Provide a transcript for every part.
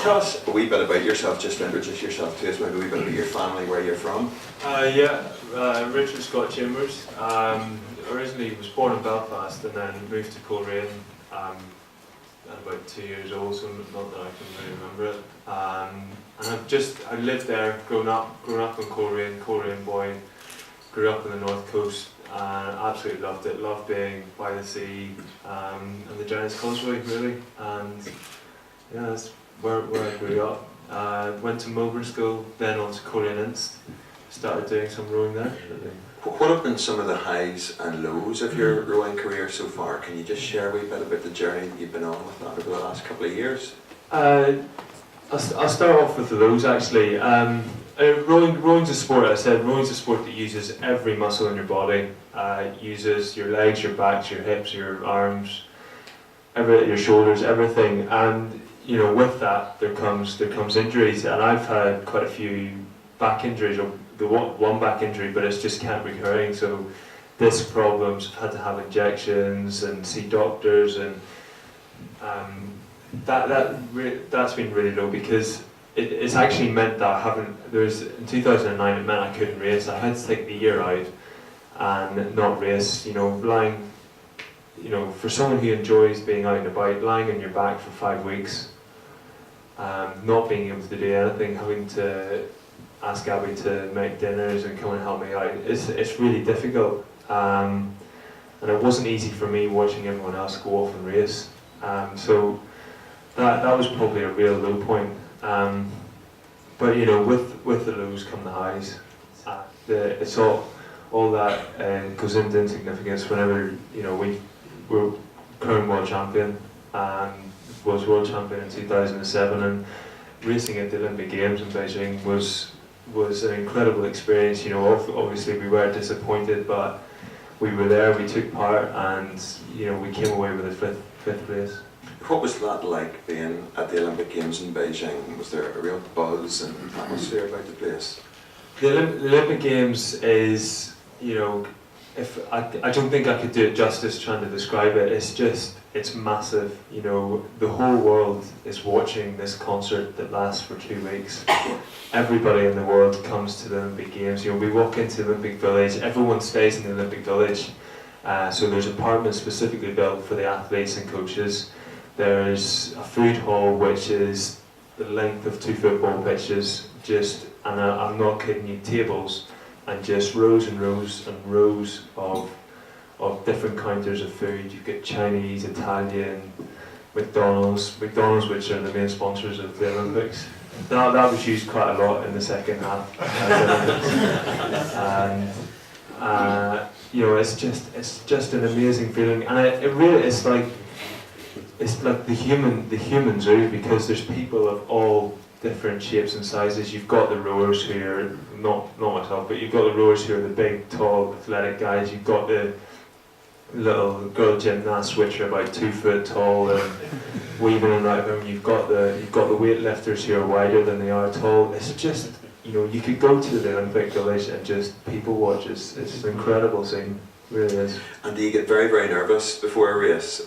tell us a wee bit about yourself, just to introduce yourself to us, maybe a wee bit about your family, where you're from. Richard Scott Chambers. Originally was born in Belfast and then moved to Coleraine at about 2 years old, so not that I can really remember it. And I lived there, grown up in Coleraine boy, grew up on the north coast, and absolutely loved it. Loved being by the sea and the Giant's Causeway, really. And yeah, that's where I grew up. Went to Melbourne School, then on to Coleraine Inst. Started doing some rowing there. What have been some of the highs and lows of your rowing career so far? Can you just share a wee bit about the journey that you've been on with that over the last couple of years? I'll start off with the lows, actually. Rowing's a sport, as I said, rowing's a sport that uses every muscle in your body. Uses your legs, your backs, your hips, your arms, your shoulders, everything. And you know, with that there comes injuries, and I've had quite a few back injuries, or the one back injury, but it's just kept recurring. So disc problems, I've had to have injections and see doctors, and that's been really low, because it's actually meant that in 2009 it meant I couldn't race. I had to take the year out and not race. You know, for someone who enjoys being out and about, lying on your back for 5 weeks, not being able to do anything, having to ask Abby to make dinners and come and help me out, it's really difficult. And it wasn't easy for me watching everyone else go off and race. So that was probably a real low point. But you know, with the lows come the highs. It's all that goes into insignificance. Whenever you know we're current world champion, was world champion in 2007, and racing at the Olympic Games in Beijing was an incredible experience. You know, obviously we were disappointed, but we were there, we took part, and you know, we came away with a fifth place. What was that like, being at the Olympic Games in Beijing? Was there a real buzz and atmosphere about the place? The Olympic Games is, you know, I don't think I could do it justice trying to describe it. It's massive. You know, the whole world is watching this concert that lasts for 2 weeks. Everybody in the world comes to the Olympic Games. You know, we walk into the Olympic Village, everyone stays in the Olympic Village. So there's apartments specifically built for the athletes and coaches. There's a food hall which is the length of 2 football pitches, and I'm not kidding you, tables, and just rows and rows and rows of different counters of food. You've got Chinese, Italian, McDonald's, which are the main sponsors of the Olympics. That was used quite a lot in the second half of the Olympics. And you know, it's just an amazing feeling, and it really is like, it's like the human zoo, because there's people of all different shapes and sizes. You've got the rowers who are not myself, but you've got the rowers who are the big, tall, athletic guys. You've got the little girl gymnasts which are about 2 foot tall and weaving and out of them. You've got the weightlifters who are wider than they are tall. It's just, you know, you could go to the Olympic Village and just people watch. It's an incredible scene. It really is. And do you get very, very nervous before a race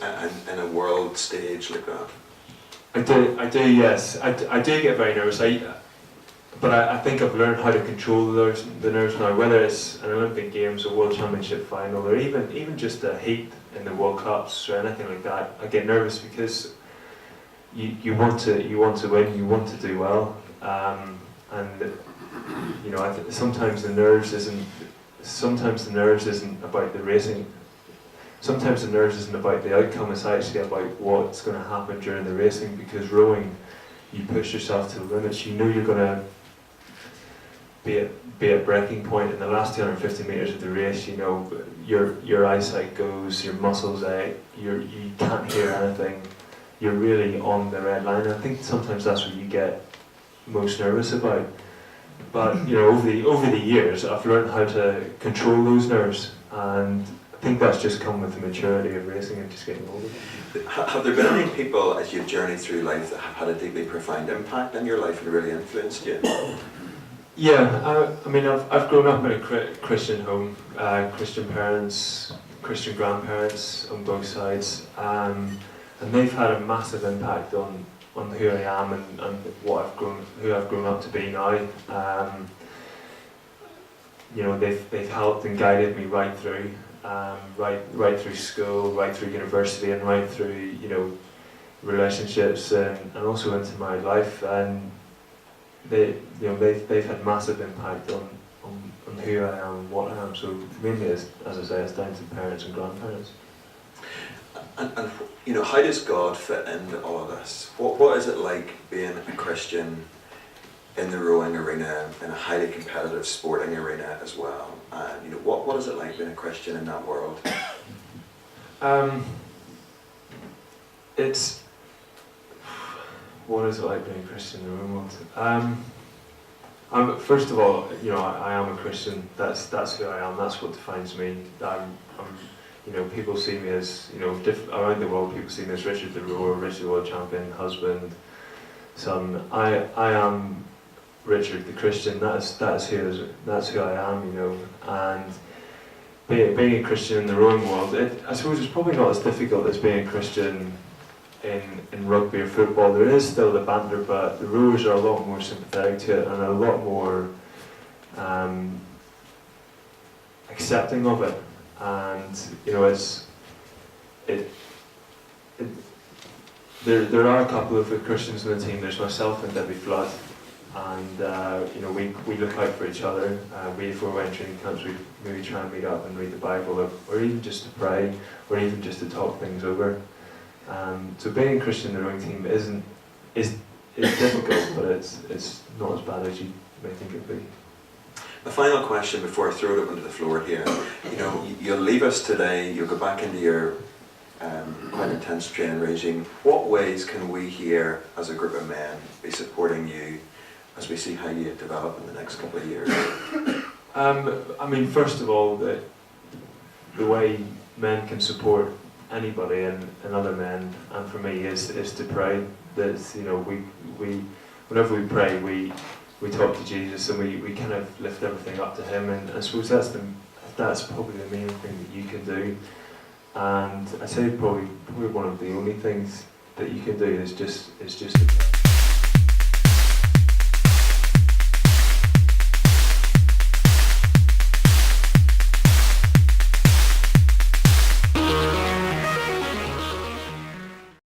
in a world stage like that? I do, yes. I do get very nervous. But I think I've learned how to control the nerves now, whether it's an Olympic Games or World Championship final, or even just a heat in the World Cups or anything like that. I get nervous because you want to win, you want to do well, and you know, sometimes the nerves isn't about the racing. Sometimes the nerves isn't about the outcome, it's actually about what's going to happen during the racing, because rowing, you push yourself to the limits. You know you're going to be at breaking point in the last 250 metres of the race. You know, your eyesight goes, your muscles ache, you can't hear anything. You're really on the red line. I think sometimes that's what you get most nervous about. But you know, over the years, I've learned how to control those nerves, and I think that's just come with the maturity of racing and just getting older. Have there been any people as you've journeyed through life that have had a deeply profound impact on your life and really influenced you? Yeah, I mean, I've grown up in a Christian home, Christian parents, Christian grandparents on both sides, and they've had a massive impact on who I am and who I've grown up to be now. They've helped and guided me right through, right through school, right through university, and right through relationships and also into my life. And they've had massive impact on who I am and what I am. So mainly, as I say, it's down to parents and grandparents. And how does God fit into all of this? What is it like being a Christian in the rowing arena, in a highly competitive sporting arena as well? And what is it like being a Christian in that world? What is it like being a Christian in the rowing world? First of all, I am a Christian. That's who I am. That's what defines me. People see me as, around the world, people see me as Richard the rower, Richard the world champion, husband, son. I am Richard the Christian. That's who I am, And being a Christian in the rowing world, I suppose it's probably not as difficult as being a Christian in rugby or football. There is still the banter, but the rowers are a lot more sympathetic to it and a lot more accepting of it. And there are a couple of Christians in the team. There's myself and Debbie Flood, and we look out for each other. Before we went training camps, we maybe try and meet up and read the Bible, or even just to pray, or even just to talk things over. So being a Christian in the rowing team is difficult, but it's not as bad as you may think it'd be. A final question before I throw it open to the floor here. You'll leave us today, you'll go back into your quite intense training regime. What ways can we here as a group of men be supporting you as we see how you develop in the next couple of years? First of all, the way men can support anybody and other men, and for me, is to pray. That whenever we pray, we talk to Jesus and we kind of lift everything up to Him, and I suppose that's probably the main thing that you can do. And I say probably one of the only things that you can do is just to pray.